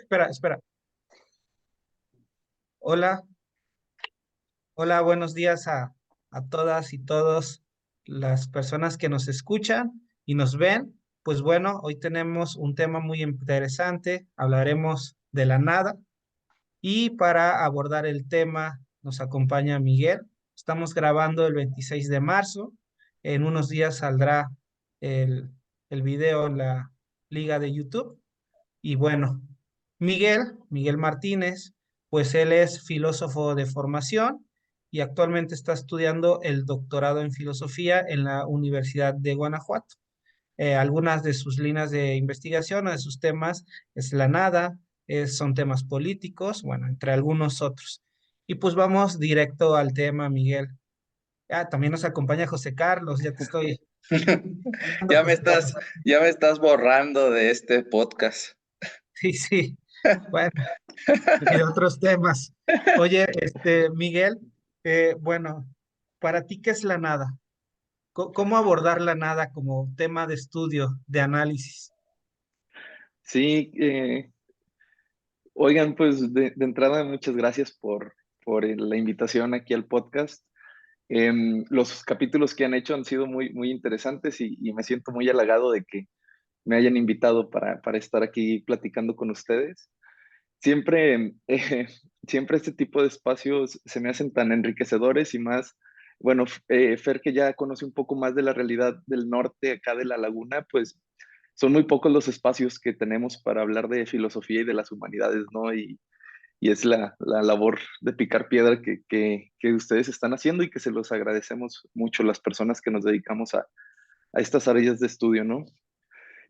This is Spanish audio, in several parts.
espera, espera. Hola, hola, buenos días a todas y todos las personas que nos escuchan y nos ven. Pues bueno, hoy tenemos un tema muy interesante. Hablaremos de la nada y para abordar el tema nos acompaña Miguel. Estamos grabando el 26 de marzo. En unos días saldrá el, el video en la liga de YouTube. Y bueno, Miguel Martínez, pues él es filósofo de formación y actualmente está estudiando el doctorado en filosofía en la Universidad de Guanajuato. Algunas de sus líneas de investigación o de sus temas es la nada, son temas políticos, bueno, entre algunos otros. Y pues vamos directo al tema, Miguel. Ah, también nos acompaña José Carlos, ya te estoy dando, Ya me José estás, Carlos. ya me estás borrando de este podcast. Sí, sí. Bueno. Y de otros temas. Oye, Miguel, bueno, para ti, ¿qué es la nada? ¿Cómo abordar la nada como tema de estudio, de análisis? Sí, oigan, pues de entrada muchas gracias por la invitación aquí al podcast. Los capítulos que han hecho han sido muy interesantes y me siento muy halagado de que me hayan invitado para estar aquí platicando con ustedes. Siempre, siempre este tipo de espacios se me hacen tan enriquecedores y más, bueno, Fer que ya conoce un poco más de la realidad del norte acá de la laguna, pues son muy pocos los espacios que tenemos para hablar de filosofía y de las humanidades, ¿no? Y es la labor de picar piedra que ustedes están haciendo y que se los agradecemos mucho las personas que nos dedicamos a estas áreas de estudio, ¿no?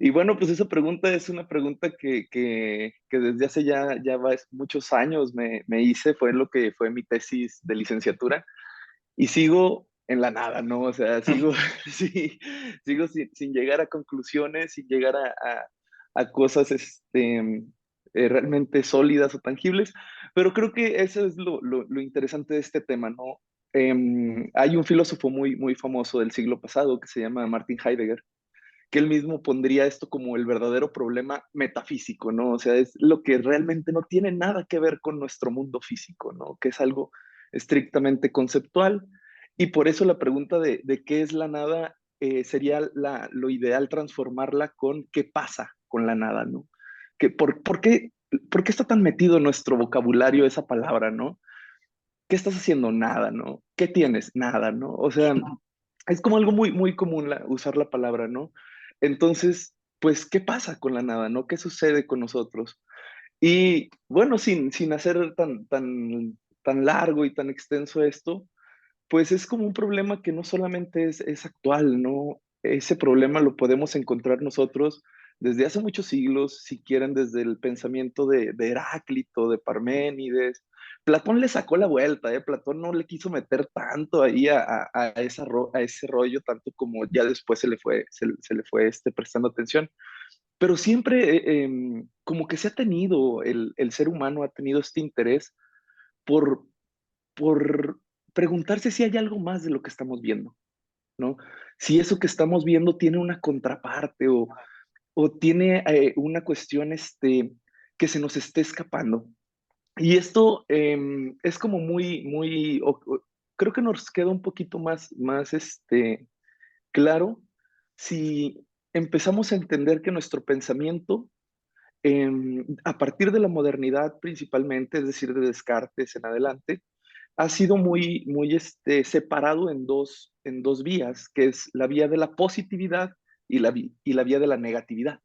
Y bueno, pues esa pregunta es una pregunta que desde hace muchos años me hice, fue lo que fue mi tesis de licenciatura y sigo en la nada, ¿no? O sea, sigo, sí, sigo sin llegar a conclusiones, sin llegar a cosas realmente sólidas o tangibles, pero creo que eso es lo interesante de este tema, ¿no? Hay un filósofo muy famoso del siglo pasado que se llama Martin Heidegger, que él mismo pondría esto como el verdadero problema metafísico, ¿no? O sea, es lo que realmente no tiene nada que ver con nuestro mundo físico, ¿no? Que es algo estrictamente conceptual. Y por eso la pregunta de qué es la nada sería lo ideal transformarla con qué pasa con la nada, ¿no? ¿Por qué está tan metido en nuestro vocabulario esa palabra, ¿no? ¿Qué estás haciendo? Nada, ¿no? ¿Qué tienes? Nada, ¿no? O sea, es como algo muy común usar la palabra, ¿no? Entonces, pues, ¿qué pasa con la nada, no? ¿Qué sucede con nosotros? Y bueno, sin hacer tan largo y tan extenso esto, pues es como un problema que no solamente es actual, ¿no? Ese problema lo podemos encontrar nosotros desde hace muchos siglos, si quieren, desde el pensamiento de Heráclito, de Parménides. Platón le sacó la vuelta, ¿eh? Platón no le quiso meter tanto ahí a ese rollo, tanto como ya después se le fue prestando atención. Pero siempre, como que se ha tenido, el ser humano ha tenido este interés por por preguntarse si hay algo más de lo que estamos viendo, ¿no? Si eso que estamos viendo tiene una contraparte o tiene una cuestión que se nos esté escapando. Y esto es como creo que nos queda un poquito más claro si empezamos a entender que nuestro pensamiento, a partir de la modernidad principalmente, es decir, de Descartes en adelante, ha sido muy separado en dos vías, que es la vía de la positividad y la vía de la negatividad.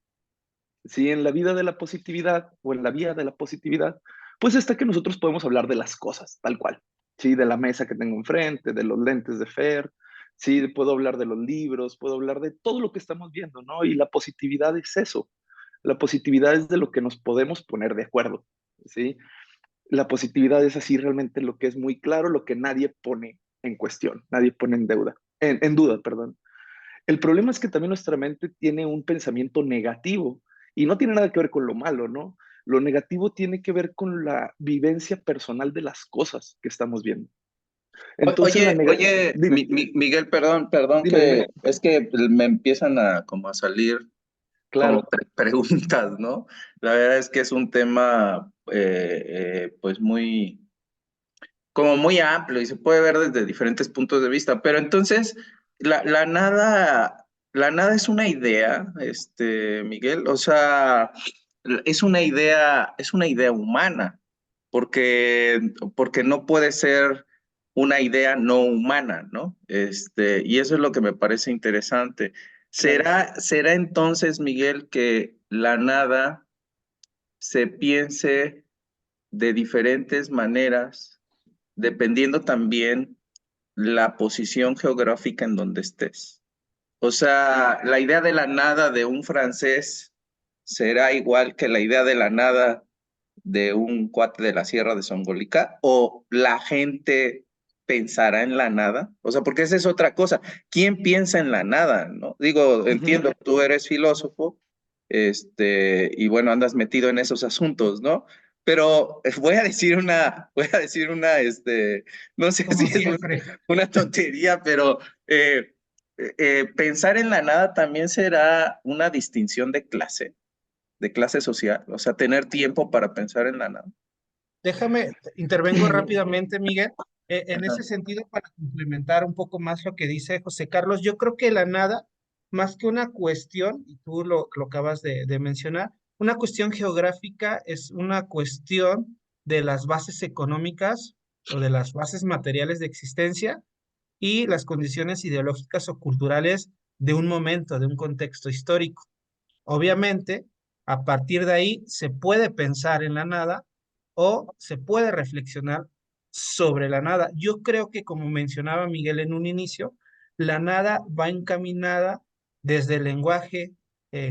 Si en la vida de la positividad o en la vía de la positividad, pues está que nosotros podemos hablar de las cosas, tal cual. Sí, de la mesa que tengo enfrente, de los lentes de Fer, sí, puedo hablar de los libros, puedo hablar de todo lo que estamos viendo, ¿no? Y la positividad es eso. La positividad es de lo que nos podemos poner de acuerdo, ¿sí? La positividad es así realmente lo que es muy claro, lo que nadie pone en cuestión, nadie pone en duda, perdón. El problema es que también nuestra mente tiene un pensamiento negativo y no tiene nada que ver con lo malo, ¿no? Lo negativo tiene que ver con la vivencia personal de las cosas que estamos viendo. Entonces, Oye, dime, Miguel, perdón dime, que dime. es que me empiezan a como a salir. claro. preguntas, ¿no? La verdad es que es un tema, pues como muy amplio y se puede ver desde diferentes puntos de vista, pero entonces la nada es una idea, Miguel, o sea, es una idea humana, porque no puede ser una idea no humana, ¿no? Y eso es lo que me parece interesante. Claro. ¿Será entonces, Miguel, que la nada se piense de diferentes maneras, dependiendo también la posición geográfica en donde estés? O sea, la idea de la nada de un francés será igual que la idea de la nada de un cuate de la Sierra de Songolica, o la gente pensará en la nada. O sea, porque esa es otra cosa. ¿Quién piensa en la nada? ¿No? Digo, Ujú. entiendo, tú eres filósofo, y bueno, andas metido en esos asuntos, ¿no? Pero voy a decir una, no sé si Como es siempre. una tontería, pero pensar en la nada también será una distinción de clase social, o sea, tener tiempo para pensar en la nada. Déjame, intervengo rápidamente, Miguel. En Ajá. ese sentido, para complementar un poco más lo que dice José Carlos, yo creo que la nada, más que una cuestión, y tú lo acabas de mencionar, una cuestión geográfica es una cuestión de las bases económicas o de las bases materiales de existencia y las condiciones ideológicas o culturales de un momento, de un contexto histórico. Obviamente, a partir de ahí se puede pensar en la nada o se puede reflexionar sobre la nada. Yo creo que, como mencionaba Miguel en un inicio, la nada va encaminada desde el lenguaje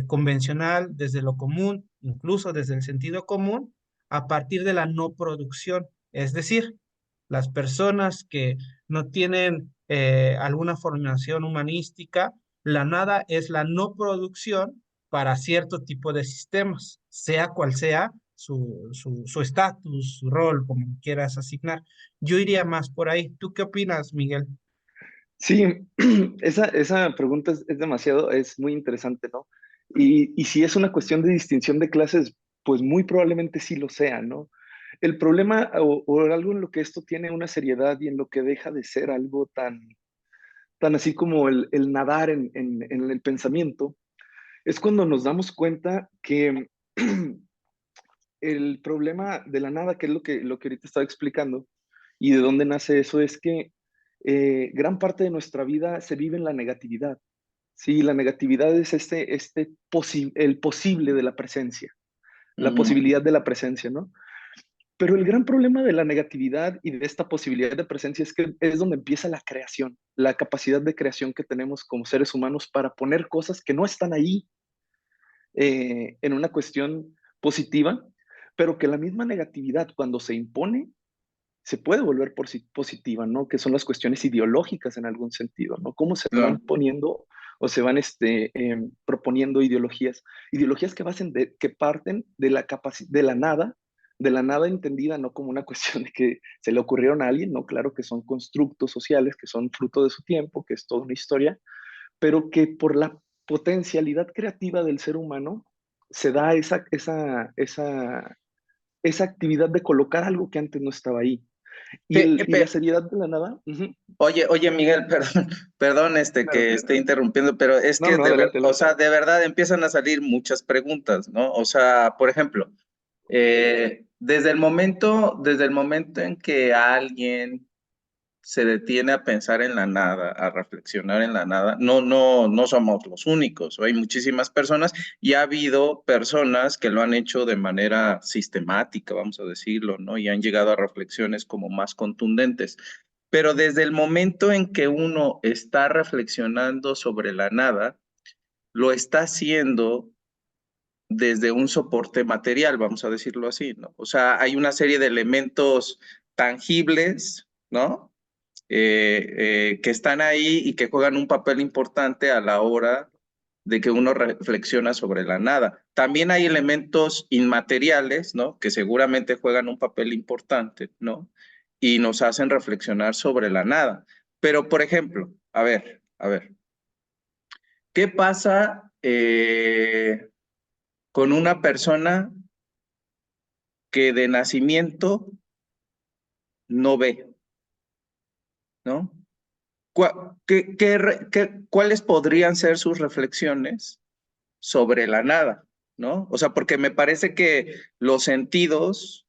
convencional, desde lo común, incluso desde el sentido común, a partir de la no producción. Es decir, las personas que no tienen alguna formación humanística, la nada es la no producción para cierto tipo de sistemas, sea cual sea su estatus, su rol, como quieras asignar. Yo iría más por ahí. ¿Tú qué opinas, Miguel? Sí, esa pregunta es demasiado, es muy interesante, ¿no? Y si es una cuestión de distinción de clases, pues muy probablemente sí lo sea, ¿no? El problema o algo en lo que esto tiene una seriedad y en lo que deja de ser algo tan así como el nadar en el pensamiento, es cuando nos damos cuenta que el problema de la nada, que es lo que ahorita estaba explicando, y de dónde nace eso, es que gran parte de nuestra vida se vive en la negatividad. Sí, la negatividad es el posible de la presencia, la Ujú. posibilidad de la presencia, ¿no? Pero el gran problema de la negatividad y de esta posibilidad de presencia es que es donde empieza la creación, la capacidad de creación que tenemos como seres humanos para poner cosas que no están ahí en una cuestión positiva, pero que la misma negatividad cuando se impone se puede volver positiva, ¿no? Que son las cuestiones ideológicas en algún sentido, ¿no? Cómo se van Claro. poniendo o se van proponiendo ideologías que parten de de la nada entendida, no como una cuestión de que se le ocurrieron a alguien, ¿no? Claro que son constructos sociales, que son fruto de su tiempo, que es toda una historia, pero que por la potencialidad creativa del ser humano se da esa actividad de colocar algo que antes no estaba ahí. Y la seriedad de la nada. Ujú. Oye, Miguel, perdón, Claro, que claro. esté interrumpiendo, pero es No, que no, adelante, o adelante. sea, de verdad empiezan a salir muchas preguntas, ¿no? O sea, por ejemplo, desde el momento en que alguien se detiene a pensar en la nada, a reflexionar en la nada. No somos los únicos, hay muchísimas personas y ha habido personas que lo han hecho de manera sistemática, vamos a decirlo, ¿no? Y han llegado a reflexiones como más contundentes. Pero desde el momento en que uno está reflexionando sobre la nada, lo está haciendo desde un soporte material, vamos a decirlo así, ¿no? O sea, hay una serie de elementos tangibles, ¿no? Que están ahí y que juegan un papel importante a la hora de que uno reflexiona sobre la nada. También hay elementos inmateriales, ¿no? Que seguramente juegan un papel importante, ¿no? Y nos hacen reflexionar sobre la nada. Pero, por ejemplo, a ver, ¿qué pasa? con una persona que de nacimiento no ve, ¿no? ¿Cuáles podrían ser sus reflexiones sobre la nada, ¿no? O sea, porque me parece que los sentidos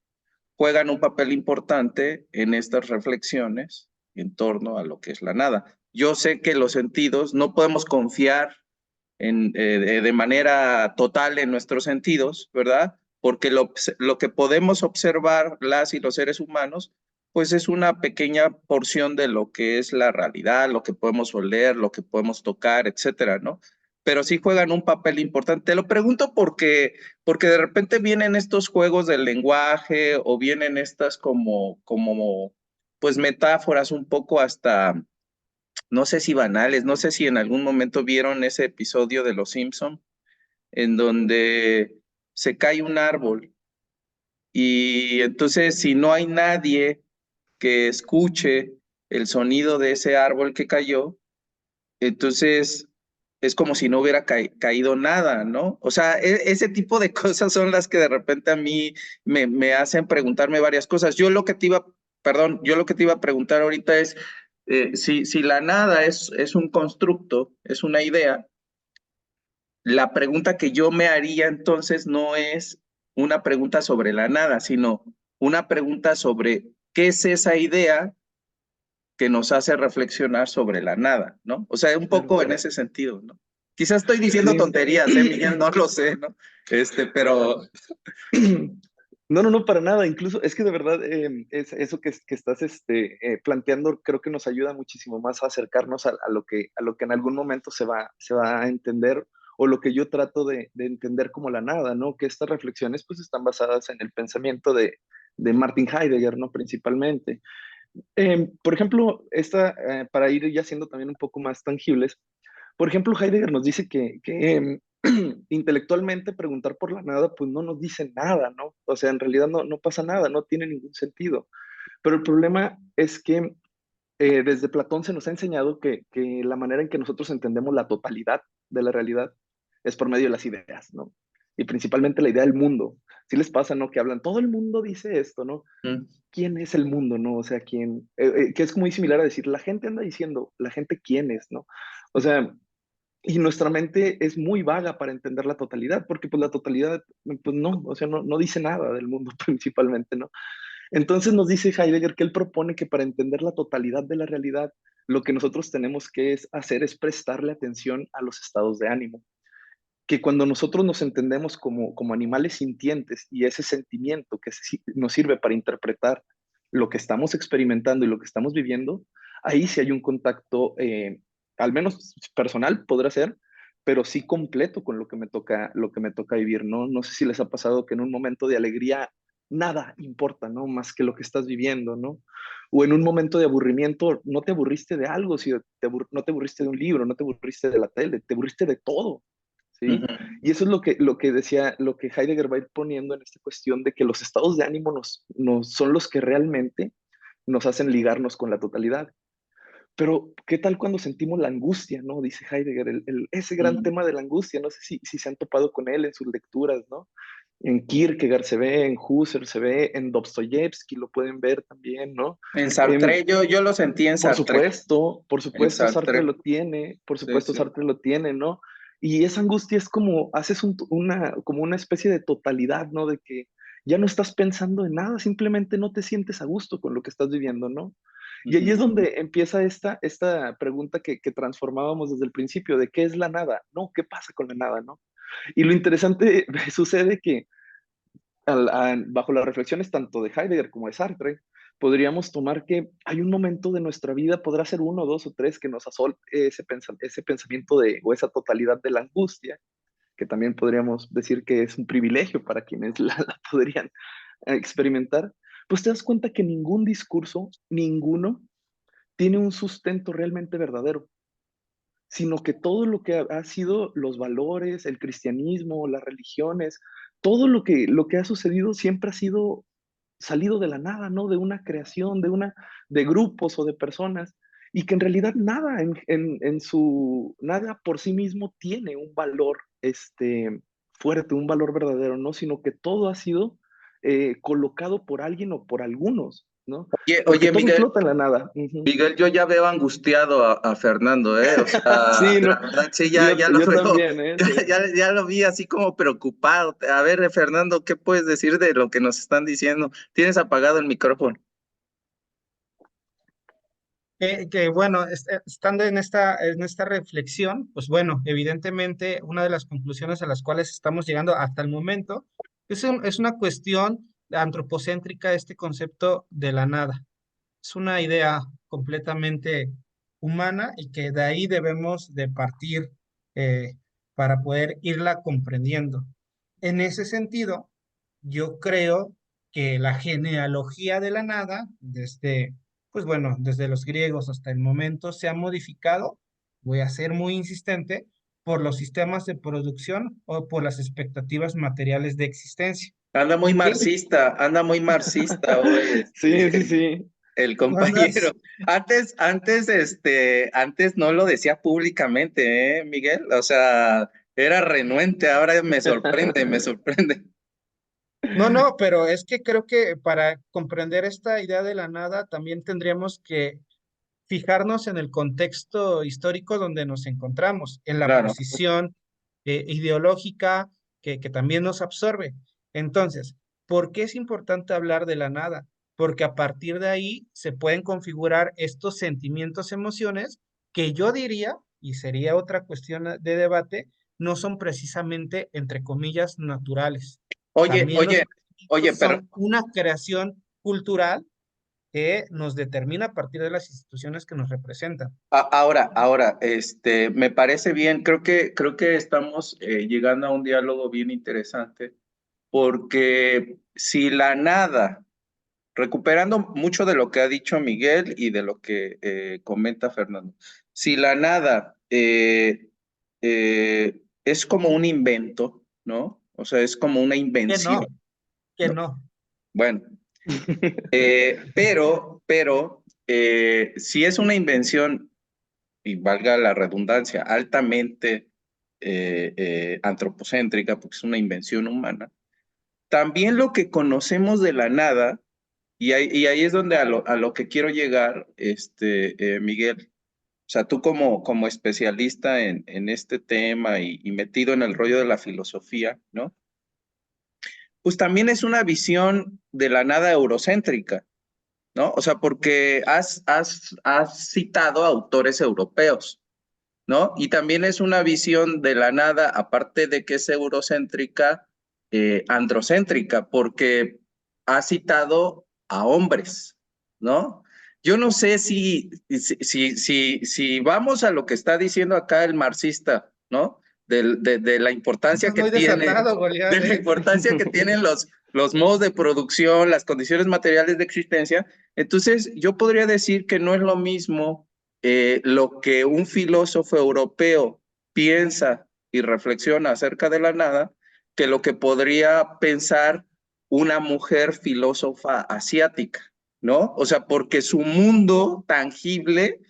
juegan un papel importante en estas reflexiones en torno a lo que es la nada. Yo sé que los sentidos no podemos confiar de manera total en nuestros sentidos, ¿verdad? Porque lo que podemos observar las y los seres humanos, pues es una pequeña porción de lo que es la realidad, lo que podemos oler, lo que podemos tocar, etcétera, ¿no? Pero sí juegan un papel importante. Te lo pregunto porque de repente vienen estos juegos del lenguaje o vienen estas pues metáforas un poco hasta no sé si banales, no sé si en algún momento vieron ese episodio de Los Simpson en donde se cae un árbol y entonces si no hay nadie que escuche el sonido de ese árbol que cayó, entonces es como si no hubiera caído nada, ¿no? O sea, ese tipo de cosas son las que de repente a mí me hacen preguntarme varias cosas. Yo lo que te iba a preguntar ahorita es, si la nada es un constructo, es una idea, la pregunta que yo me haría entonces no es una pregunta sobre la nada, sino una pregunta sobre qué es esa idea que nos hace reflexionar sobre la nada, ¿no? O sea, un Claro. poco en ese sentido, ¿no? Quizás estoy diciendo Sí. tonterías, Miguel? No lo sé, ¿no? Pero No, no, no, para nada. Incluso es que de verdad es eso que estás planteando, creo que nos ayuda muchísimo más a acercarnos a lo que en algún momento se va a entender o lo que yo trato de entender como la nada, ¿no? Que estas reflexiones pues están basadas en el pensamiento de Martin Heidegger, ¿no? Principalmente. Por ejemplo, para ir ya siendo también un poco más tangibles, por ejemplo, Heidegger nos dice que intelectualmente preguntar por la nada, pues no nos dice nada, ¿no? O sea, en realidad no pasa nada, no tiene ningún sentido. Pero el problema es que desde Platón se nos ha enseñado que la manera en que nosotros entendemos la totalidad de la realidad es por medio de las ideas, ¿no? Y principalmente la idea del mundo. Si les pasa, ¿no? Que hablan, todo el mundo dice esto, ¿no? mm, ¿Quién es el mundo, no? O sea, ¿quién? Que es muy similar a decir, la gente anda diciendo, la gente quién es, ¿no? O sea, y nuestra mente es muy vaga para entender la totalidad, porque pues la totalidad, pues no, o sea, no dice nada del mundo principalmente, ¿no? Entonces nos dice Heidegger que él propone que para entender la totalidad de la realidad, lo que nosotros tenemos que hacer es prestarle atención a los estados de ánimo. Que cuando nosotros nos entendemos como animales sintientes y ese sentimiento que nos sirve para interpretar lo que estamos experimentando y lo que estamos viviendo, ahí sí hay un contacto, al menos personal podrá ser, pero sí completo con lo que me toca vivir, ¿no? No sé si les ha pasado que en un momento de alegría nada importa, ¿no? Más que lo que estás viviendo, ¿no? O en un momento de aburrimiento, no te aburriste de algo, si no te aburriste de un libro, no te aburriste de la tele, te aburriste de todo, ¿sí? ujú. Y eso es lo que decía, lo que Heidegger va a ir poniendo en esta cuestión de que los estados de ánimo son los que realmente nos hacen ligarnos con la totalidad. Pero, ¿qué tal cuando sentimos la angustia, no? Dice Heidegger, ese gran Mm. tema de la angustia, no sé si se han topado con él en sus lecturas, ¿no? En Kierkegaard se ve, en Husserl se ve, en Dostoyevsky lo pueden ver también, ¿no? En Em, Sartre, yo lo sentí en Sartre, por Sartre, sí, Supuesto sí. Sartre lo tiene, ¿no? Y esa angustia es como, haces como una especie de totalidad, ¿no? De que ya no estás pensando en nada, simplemente no te sientes a gusto con lo que estás viviendo, ¿no? Y ahí es Ujú. donde empieza esta pregunta que transformábamos desde el principio, de qué es la nada, ¿no? ¿Qué pasa con la nada, no? Y lo interesante sucede que bajo las reflexiones tanto de Heidegger como de Sartre, podríamos tomar que hay un momento de nuestra vida, podrá ser uno, dos o tres, que nos asolte ese pensamiento o esa totalidad de la angustia, que también podríamos decir que es un privilegio para quienes la podrían experimentar, pues te das cuenta que ningún discurso, ninguno, tiene un sustento realmente verdadero, sino que todo lo que ha sido los valores, el cristianismo, las religiones, todo lo que ha sucedido siempre ha sido salido de la nada, ¿no? De una creación, de grupos o de personas, y que en realidad nada nada por sí mismo tiene un valor, fuerte, un valor verdadero, ¿no? Sino que todo ha sido colocado por alguien o por algunos, ¿no? Oye, Porque oye, todo Miguel, flota en la nada. Ujú. Miguel, yo ya veo angustiado a Fernando, ¿eh? O sea, Sí, no, la verdad, sí, ya lo yo veo, también, ¿eh? Sí. ya lo vi así como preocupado. A ver, Fernando, ¿qué puedes decir de lo que nos están diciendo? Tienes apagado el micrófono. Que bueno, estando en esta reflexión, pues bueno, evidentemente una de las conclusiones a las cuales estamos llegando hasta el momento es una cuestión antropocéntrica, este concepto de la nada. Es una idea completamente humana y que de ahí debemos de partir eh, para poder irla comprendiendo. En ese sentido, yo creo que la genealogía de la nada, desde, pues bueno, desde los griegos hasta el momento, se ha modificado, voy a ser muy insistente, por los sistemas de producción o por las expectativas materiales de existencia. ¿Qué Anda muy marxista hoy, Sí, sí, sí. el tú andas? compañero. Antes no lo decía públicamente, ¿eh, Miguel? O sea, era renuente, ahora me sorprende, me sorprende. No, no, pero es que creo que para comprender esta idea de la nada también tendríamos que fijarnos en el contexto histórico donde nos encontramos, en la Claro. posición ideológica que también nos absorbe. Entonces, ¿por qué es importante hablar de la nada? Porque a partir de ahí se pueden configurar estos sentimientos, emociones que yo diría, y sería otra cuestión de debate, no son precisamente, entre comillas, naturales. Oye, También los oye, oye, sentimientos pero son una creación cultural que nos determina a partir de las instituciones que nos representan. ahora, me parece bien, creo que estamos llegando a un diálogo bien interesante, porque si la nada, recuperando mucho de lo que ha dicho Miguel y de lo que comenta Fernando, si la nada es como un invento, ¿no? O sea, es como una Que no, invención, que ¿no? no. Bueno, si es una invención, y valga la redundancia, altamente antropocéntrica, porque es una invención humana, también lo que conocemos de la nada, y ahí es donde a lo que quiero llegar, Miguel, o sea, tú como especialista en este tema y metido en el rollo de la filosofía, ¿no? Pues también es una visión de la nada eurocéntrica, ¿no? O sea, porque has citado autores europeos, ¿no? Y también es una visión de la nada, aparte de que es eurocéntrica, androcéntrica, porque ha citado a hombres, ¿no? Yo no sé si vamos a lo que está diciendo acá el marxista, ¿no? De la importancia Estás que muy tiene, desatado, de Goliat, la ¿eh? importancia que tienen los modos de producción, las condiciones materiales de existencia. Entonces, yo podría decir que no es lo mismo lo que un filósofo europeo piensa y reflexiona acerca de la nada que lo que podría pensar una mujer filósofa asiática, ¿no? O sea, porque su mundo tangible,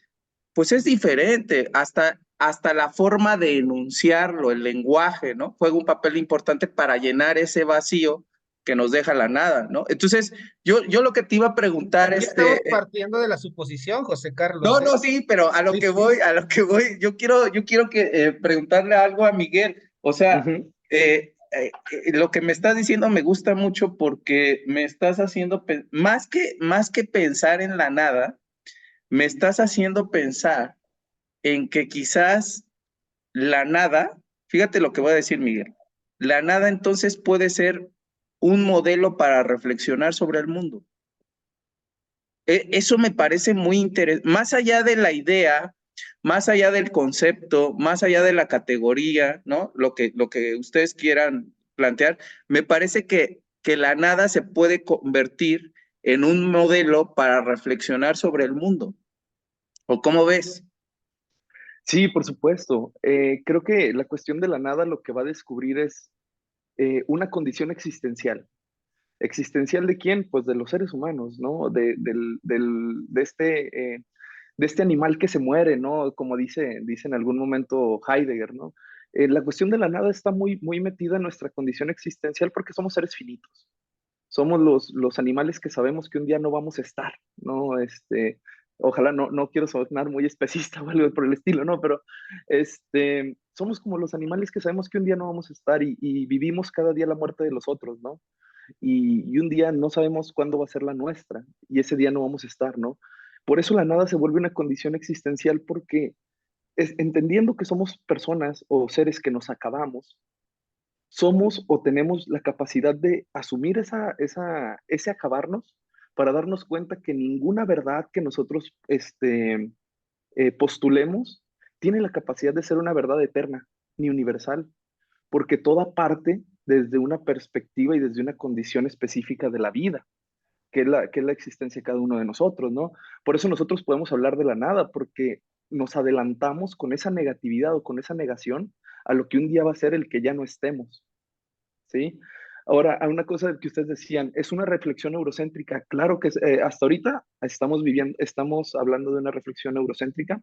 pues es diferente, hasta la forma de enunciarlo, el lenguaje, ¿no? Juega un papel importante para llenar ese vacío que nos deja la nada, ¿no? Entonces, yo lo que te iba a preguntar, Aquí estamos partiendo de la suposición, José Carlos, no, ¿eh? no, sí, pero Sí, sí. a lo que voy, yo quiero que preguntarle algo a Miguel. O sea, Ujú. lo que me estás diciendo me gusta mucho porque me estás haciendo, más que pensar en la nada, me estás haciendo pensar en que quizás la nada, fíjate lo que voy a decir, Miguel, la nada entonces puede ser un modelo para reflexionar sobre el mundo. Eso me parece muy interesante, más allá de la idea, más allá del concepto, más allá de la categoría, ¿no? Lo que ustedes quieran plantear, me parece que la nada se puede convertir en un modelo para reflexionar sobre el mundo. ¿O cómo ves? Sí, por supuesto. Creo que la cuestión de la nada lo que va a descubrir es una condición existencial. ¿Existencial de quién? Pues de los seres humanos, ¿no? De este animal que se muere, ¿no? Como dice en algún momento Heidegger, ¿no? La cuestión de la nada está muy, muy metida en nuestra condición existencial porque somos seres finitos. Somos los animales que sabemos que un día no vamos a estar, ¿no? Ojalá no quiero sonar muy especista o algo por el estilo, ¿no? Pero somos como los animales que sabemos que un día no vamos a estar y vivimos cada día la muerte de los otros, ¿no? Y un día no sabemos cuándo va a ser la nuestra y ese día no vamos a estar, ¿no? Por eso la nada se vuelve una condición existencial porque entendiendo que somos personas o seres que nos acabamos, somos o tenemos la capacidad de asumir ese acabarnos para darnos cuenta que ninguna verdad que nosotros postulemos tiene la capacidad de ser una verdad eterna ni universal, porque toda parte desde una perspectiva y desde una condición específica de la vida, que es la existencia de cada uno de nosotros, ¿no? Por eso nosotros podemos hablar de la nada, porque nos adelantamos con esa negatividad o con esa negación a lo que un día va a ser el que ya no estemos. ¿Sí? Ahora, a una cosa que ustedes decían, es una reflexión eurocéntrica. Claro que hasta ahorita estamos hablando de una reflexión eurocéntrica.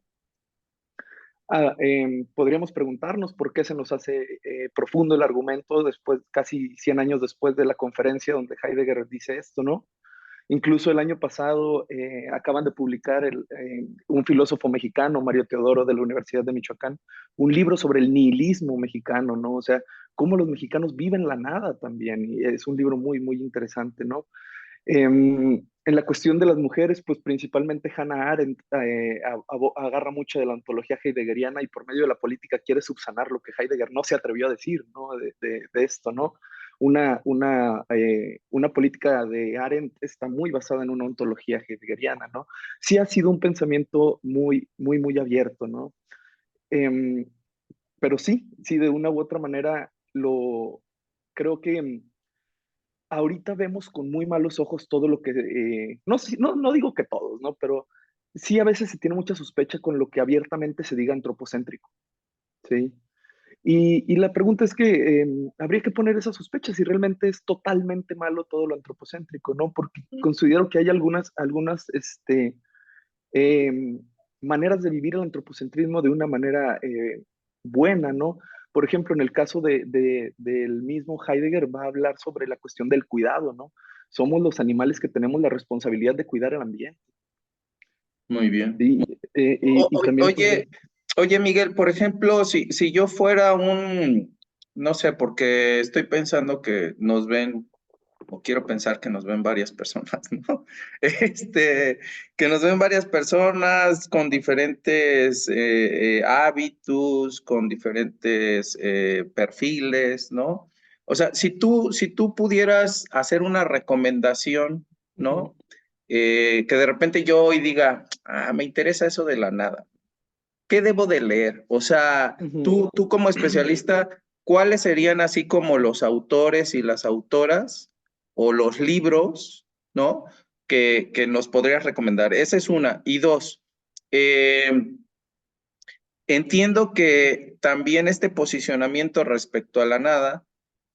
Podríamos preguntarnos por qué se nos hace profundo el argumento después, casi 100 años después de la conferencia donde Heidegger dice esto, ¿no? Incluso el año pasado acaban de publicar un filósofo mexicano, Mario Teodoro, de la Universidad de Michoacán, un libro sobre el nihilismo mexicano, ¿no? O sea, cómo los mexicanos viven la nada también. Y es un libro muy, muy interesante, ¿no? En la cuestión de las mujeres, pues principalmente Hannah Arendt agarra mucho de la ontología heideggeriana y por medio de la política quiere subsanar lo que Heidegger no se atrevió a decir, ¿no? De esto, ¿no? Una política de Arendt está muy basada en una ontología heideggeriana, ¿no? Sí ha sido un pensamiento muy, muy, muy abierto, ¿no? Em, pero sí, de una u otra manera creo que ahorita vemos con muy malos ojos todo lo que, no digo que todos, ¿no? Pero sí a veces se tiene mucha sospecha con lo que abiertamente se diga antropocéntrico, ¿sí? Y la pregunta es que habría que poner esa sospecha si realmente es totalmente malo todo lo antropocéntrico, ¿no? Porque considero que hay algunas em, maneras de vivir el antropocentrismo de una manera buena, ¿no? Por ejemplo, en el caso del mismo Heidegger va a hablar sobre la cuestión del cuidado, ¿no? Somos los animales que tenemos la responsabilidad de cuidar el ambiente. Muy bien. ¿Sí? Y también podría... Oye, oye, Miguel, por ejemplo, si yo fuera no sé, porque estoy pensando que nos ven, o quiero pensar que nos ven varias personas, ¿no? Que nos ven varias personas con diferentes hábitos, con diferentes perfiles, ¿no? O sea, si tú pudieras hacer una recomendación, Ujú, ¿no? Que de repente yo hoy diga, me interesa eso de la nada. ¿Qué debo de leer? O sea, ujú. tú como especialista, ¿cuáles serían así como los autores y las autoras o los libros, ¿no? Que nos podrías recomendar. Esa es una. Y dos, eh, entiendo que también este posicionamiento respecto a la nada,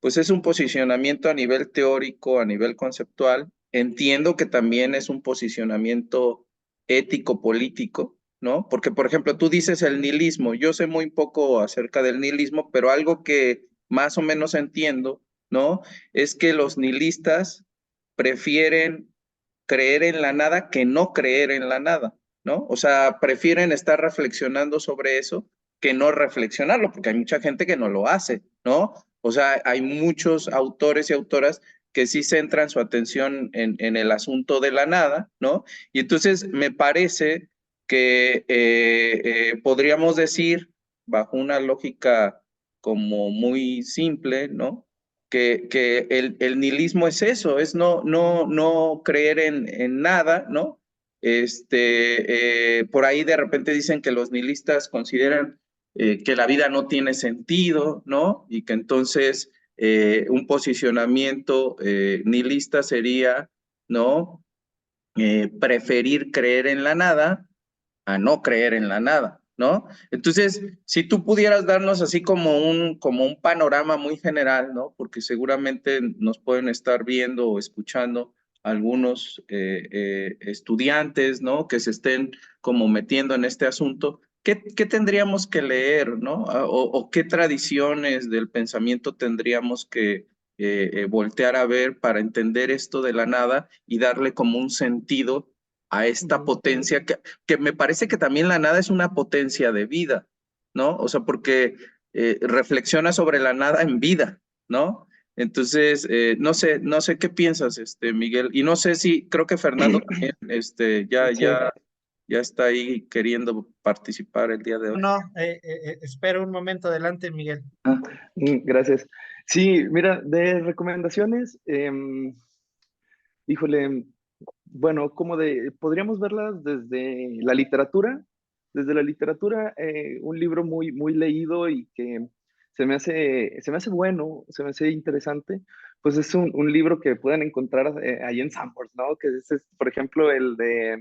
pues es un posicionamiento a nivel teórico, a nivel conceptual. Entiendo que también es un posicionamiento ético-político, ¿no? Porque, por ejemplo, tú dices el nihilismo. Yo sé muy poco acerca del nihilismo, pero algo que más o menos entiendo, ¿no? Es que los nihilistas prefieren creer en la nada que no creer en la nada, ¿no? O sea, prefieren estar reflexionando sobre eso que no reflexionarlo, porque hay mucha gente que no lo hace, ¿no? O sea, hay muchos autores y autoras que sí centran su atención en el asunto de la nada, ¿no? Y entonces me parece que podríamos decir, bajo una lógica como muy simple, ¿no? Que el nihilismo es eso, es no creer en nada, ¿no? Por ahí de repente dicen que los nihilistas consideran que la vida no tiene sentido, ¿no? Y que entonces un posicionamiento nihilista sería, ¿no? Preferir creer en la nada a no creer en la nada, ¿no? Entonces, si tú pudieras darnos así como un panorama muy general, ¿no? Porque seguramente nos pueden estar viendo o escuchando algunos estudiantes, ¿no? Que se estén como metiendo en este asunto. ¿qué tendríamos que leer, ¿no? O qué tradiciones del pensamiento tendríamos que voltear a ver para entender esto de la nada y darle como un sentido a esta potencia que me parece que también la nada es una potencia de vida, ¿no? O sea, porque reflexiona sobre la nada en vida, ¿no? Entonces, no sé qué piensas, Miguel, y no sé si, creo que Fernando también, Sí. ya está ahí queriendo participar el día de hoy. No, espera un momento, adelante, Miguel. Ah, gracias. Sí, mira, de recomendaciones, híjole, bueno, podríamos verlas desde la literatura, un libro muy, muy leído y que se me hace bueno, se me hace interesante, pues es un libro que pueden encontrar ahí en Sanborns, ¿no? Que es, por ejemplo, el de,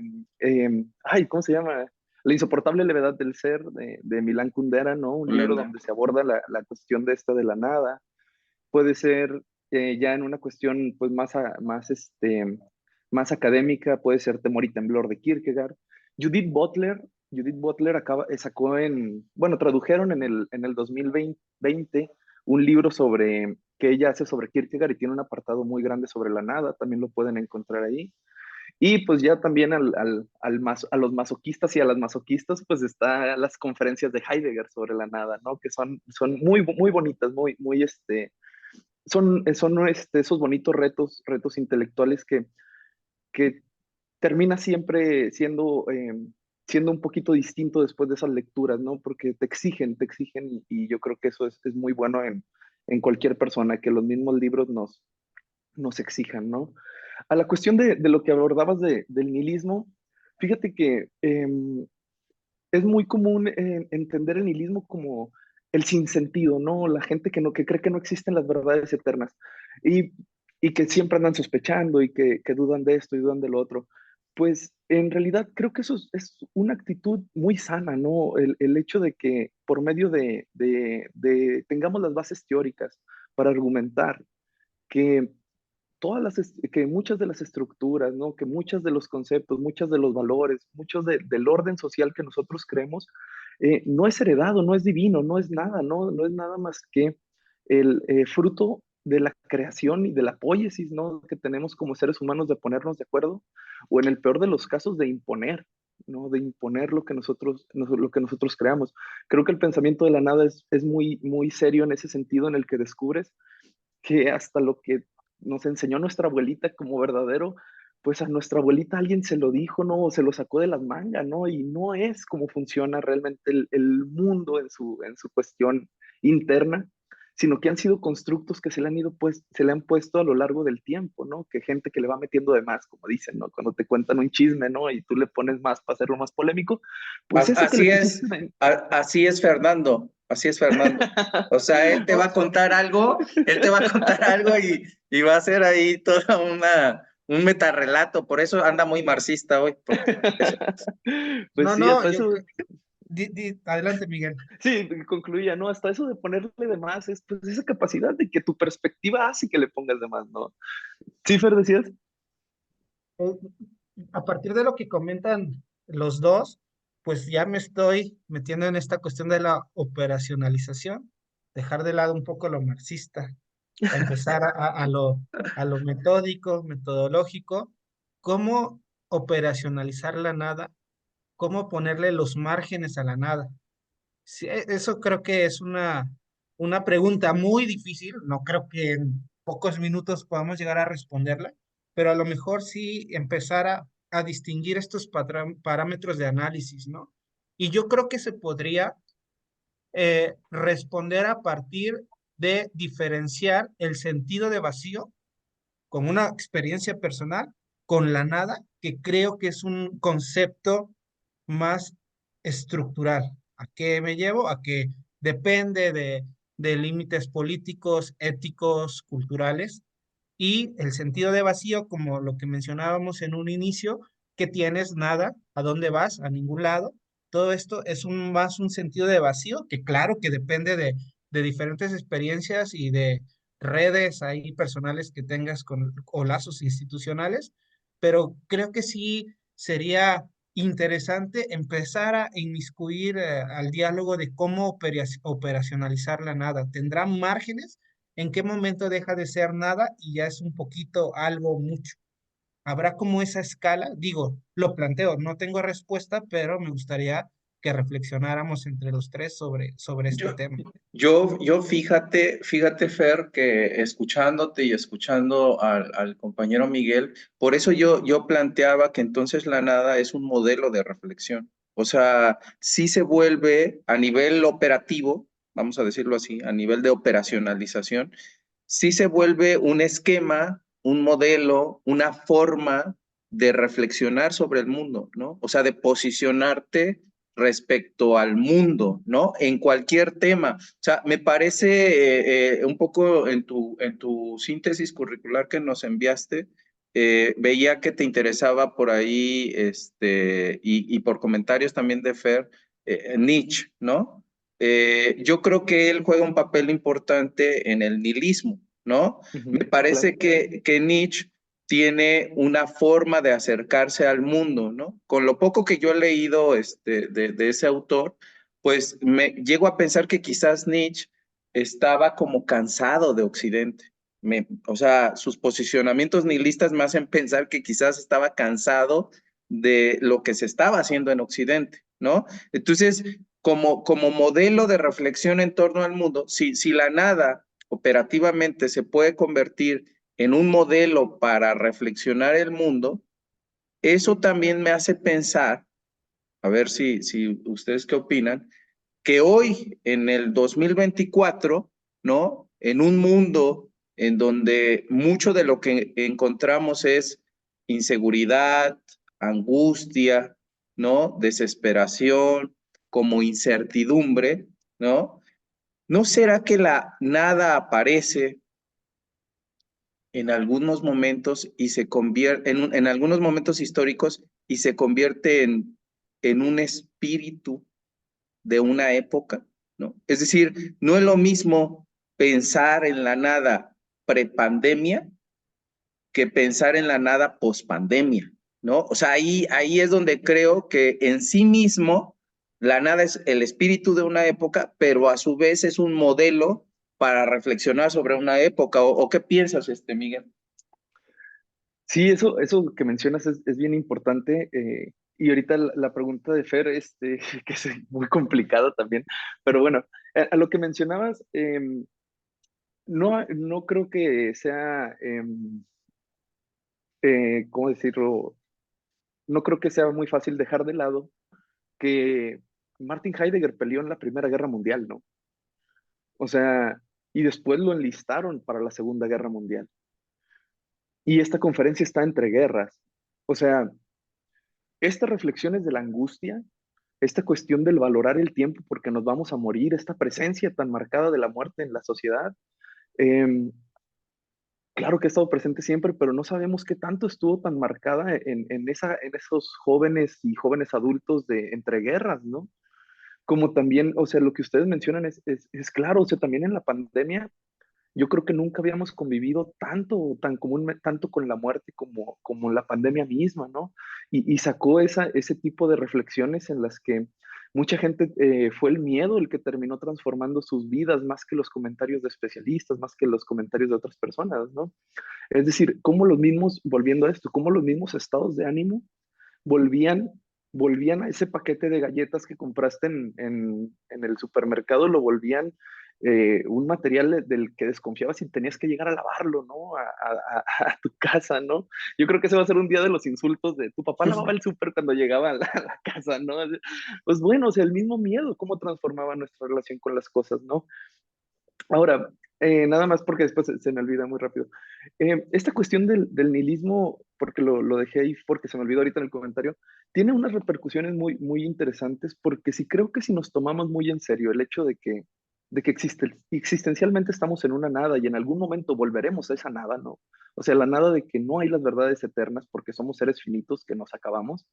ay, ¿cómo se llama? La insoportable levedad del ser de Milán Kundera, ¿no? Un libro donde se aborda la cuestión de esta de la nada. Puede ser ya en una cuestión pues más académica, puede ser Temor y Temblor de Kierkegaard. Judith Butler, sacó bueno, tradujeron en el 2020 un libro que ella hace sobre Kierkegaard y tiene un apartado muy grande sobre la nada, también lo pueden encontrar ahí. Y pues ya también a los masoquistas y a las masoquistas, pues está las conferencias de Heidegger sobre la nada, ¿no? Que son muy, muy bonitas, son esos bonitos retos intelectuales que termina siempre siendo un poquito distinto después de esas lecturas, ¿no? Porque te exigen y yo creo que eso es muy bueno en cualquier persona, que los mismos libros nos exijan, ¿no? A la cuestión de lo que abordabas del nihilismo, fíjate que es muy común entender el nihilismo como el sinsentido, ¿no? La gente que cree que no existen las verdades eternas y, y que siempre andan sospechando y que dudan de esto y dudan de lo otro. Pues en realidad creo que eso es una actitud muy sana, ¿no? El hecho de que por medio tengamos las bases teóricas para argumentar que que muchas de las estructuras, ¿no? Que muchos de los conceptos, muchos de los valores, del orden social que nosotros creemos, no es heredado, no es divino, no es nada, no es nada más que el fruto de la creación y de la poiesis, ¿no? Que tenemos como seres humanos de ponernos de acuerdo, o en el peor de los casos de imponer, ¿no? De imponer lo que nosotros creamos. Creo que el pensamiento de la nada es muy, muy serio en ese sentido en el que descubres que hasta lo que nos enseñó nuestra abuelita como verdadero, pues a nuestra abuelita alguien se lo dijo, ¿no? O se lo sacó de las mangas, ¿no? Y no es como funciona realmente el mundo en su cuestión interna, sino que han sido constructos que se le han puesto a lo largo del tiempo, ¿no? Que gente que le va metiendo de más, como dicen, ¿no? Cuando te cuentan un chisme, ¿no? Y tú le pones más para hacerlo más polémico, pues eso que le Así es, pusiste de... así es Fernando, así es Fernando. O sea, él te va a contar algo, él te va a contar algo y va a ser ahí toda un metarrelato, por eso anda muy marxista hoy, porque Pues No, sí, no, hasta eso, adelante, Miguel. sí, concluía, ¿no? Hasta eso de ponerle de más, es pues esa capacidad de que tu perspectiva hace que le pongas de más, ¿no? Sí, Fer, decías. Eh, A partir de lo que comentan los dos, pues ya me estoy metiendo en esta cuestión de la operacionalización, dejar de lado un poco lo marxista, a empezar a lo metódico, metodológico, cómo operacionalizar la nada, cómo ponerle los márgenes a la nada. Sí, eso creo que es una pregunta muy difícil. No creo que en pocos minutos podamos llegar a responderla, pero a lo mejor sí empezar a distinguir estos parámetros de análisis, ¿no? Y yo creo que se podría responder a partir de diferenciar el sentido de vacío con una experiencia personal con la nada, que creo que es un concepto más estructural. ¿A qué me llevo? A que depende de límites políticos, éticos, culturales, y el sentido de vacío, como lo que mencionábamos en un inicio, que tienes nada, ¿a dónde vas? A ningún lado. Todo esto es más un sentido de vacío, que claro que depende de diferentes experiencias y de redes ahí personales que tengas con, o lazos institucionales, pero creo que sí sería interesante empezar a inmiscuir al diálogo de cómo operacionalizar la nada. ¿Tendrá márgenes? ¿En qué momento deja de ser nada y ya es un poquito, algo, mucho? ¿Habrá como esa escala? Digo, lo planteo, no tengo respuesta, pero me gustaría que reflexionáramos entre los tres sobre este Yo, tema. yo fíjate, Fer, que escuchándote y escuchando al compañero Miguel, por eso yo planteaba que entonces la nada es un modelo de reflexión. O sea, sí se vuelve a nivel operativo, vamos a decirlo así, a nivel de operacionalización, sí se vuelve un esquema, un modelo, una forma de reflexionar sobre el mundo, ¿no? O sea, de posicionarte respecto al mundo, ¿no? En cualquier tema. O sea, me parece un poco en tu síntesis curricular que nos enviaste, veía que te interesaba por ahí, y por comentarios también de Fer, Nietzsche, ¿no? Yo creo que él juega un papel importante en el nihilismo, ¿no? Me Ujú, claro. parece que Nietzsche tiene una forma de acercarse al mundo, ¿no? Con lo poco que yo he leído de ese autor, pues me llego a pensar que quizás Nietzsche estaba como cansado de Occidente. O sea, sus posicionamientos nihilistas me hacen pensar que quizás estaba cansado de lo que se estaba haciendo en Occidente, ¿no? Entonces, como modelo de reflexión en torno al mundo, si la nada operativamente se puede convertir en un modelo para reflexionar el mundo, eso también me hace pensar, a ver si ustedes qué opinan, que hoy en el 2024, ¿no? En un mundo en donde mucho de lo que encontramos es inseguridad, angustia, ¿no? Desesperación, como incertidumbre, ¿no? ¿No será que la nada aparece en algunos momentos y se convierte en algunos momentos históricos y se convierte en un espíritu de una época, ¿no? Es decir, no es lo mismo pensar en la nada prepandemia que pensar en la nada pospandemia, ¿no? O sea, ahí es donde creo que en sí mismo la nada es el espíritu de una época, pero a su vez es un modelo para reflexionar sobre una época. ¿O qué piensas, Miguel? Sí, eso que mencionas es bien importante. Y ahorita la pregunta de Fer, que es muy complicada también, pero bueno, a lo que mencionabas, no creo que sea, ¿cómo decirlo? No creo que sea muy fácil dejar de lado que Martin Heidegger peleó en la Primera Guerra Mundial, ¿no? O sea, y después lo enlistaron para la Segunda Guerra Mundial. Y esta conferencia está entre guerras. O sea, estas reflexiones de la angustia, esta cuestión del valorar el tiempo porque nos vamos a morir, esta presencia tan marcada de la muerte en la sociedad, eh, claro que ha estado presente siempre, pero no sabemos qué tanto estuvo tan marcada en esos jóvenes y jóvenes adultos de entreguerras, ¿no? Como también, o sea, lo que ustedes mencionan es claro, o sea, también en la pandemia yo creo que nunca habíamos convivido tanto, tan comúnmente, tanto con la muerte como la pandemia misma, ¿no? Y sacó ese tipo de reflexiones en las que mucha gente fue el miedo el que terminó transformando sus vidas más que los comentarios de especialistas, más que los comentarios de otras personas, ¿no? Es decir, cómo los mismos, volviendo a esto, cómo los mismos estados de ánimo volvían, volvían a ese paquete de galletas que compraste en el supermercado, lo volvían un material del que desconfiabas y tenías que llegar a lavarlo, ¿no? A tu casa, ¿no? Yo creo que ese va a ser un día de los insultos de tu papá lavaba el súper cuando llegaba a la casa, ¿no? Pues bueno, o sea, el mismo miedo, cómo transformaba nuestra relación con las cosas, ¿no? Ahora, nada más porque después se me olvida muy rápido. Esta cuestión del nihilismo, porque lo dejé ahí porque se me olvidó ahorita en el comentario, tiene unas repercusiones muy interesantes porque sí creo que si nos tomamos muy en serio el hecho de que existencialmente estamos en una nada y en algún momento volveremos a esa nada, ¿no? O sea, la nada de que no hay las verdades eternas porque somos seres finitos que nos acabamos,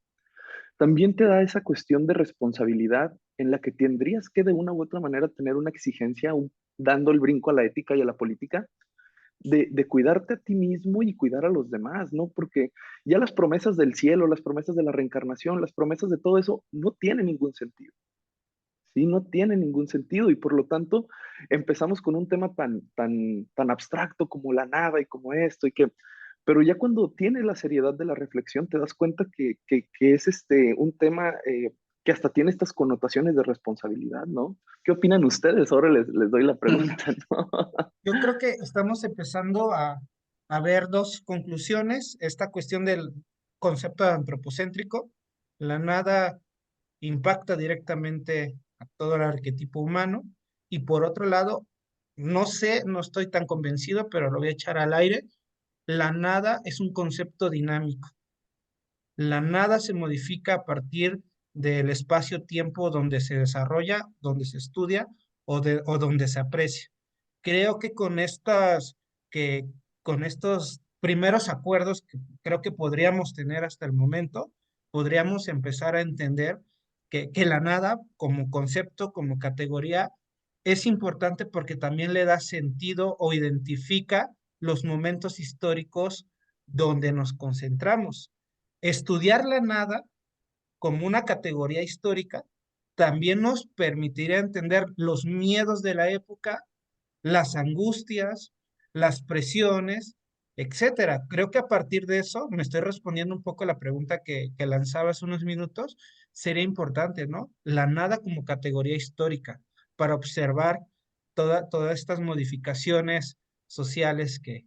también te da esa cuestión de responsabilidad en la que tendrías que de una u otra manera tener una exigencia, dando el brinco a la ética y a la política, de cuidarte a ti mismo y cuidar a los demás, ¿no? Porque ya las promesas del cielo, las promesas de la reencarnación, las promesas de todo eso no tienen ningún sentido. Sí, no tiene ningún sentido y por lo tanto empezamos con un tema tan abstracto como la nada y como esto pero ya cuando tiene la seriedad de la reflexión te das cuenta que es un tema que hasta tiene estas connotaciones de responsabilidad, ¿no? ¿Qué opinan ustedes? Ahora les doy la pregunta, ¿no? Yo creo que estamos empezando a ver dos conclusiones. Esta cuestión del concepto antropocéntrico, la nada impacta directamente a todo el arquetipo humano. Y por otro lado, no sé, no estoy tan convencido, pero lo voy a echar al aire. La nada es un concepto dinámico. La nada se modifica a partir del espacio-tiempo donde se desarrolla, donde se estudia o donde se aprecia. Creo que que con estos primeros acuerdos que creo que podríamos tener hasta el momento, podríamos empezar a entender que la nada como concepto, como categoría, es importante porque también le da sentido o identifica los momentos históricos donde nos concentramos. Estudiar la nada como una categoría histórica también nos permitirá entender los miedos de la época, las angustias, las presiones, etcétera. Creo que a partir de eso, me estoy respondiendo un poco a la pregunta que lanzaba hace unos minutos, sería importante, ¿no? La nada como categoría histórica para observar todas estas modificaciones sociales que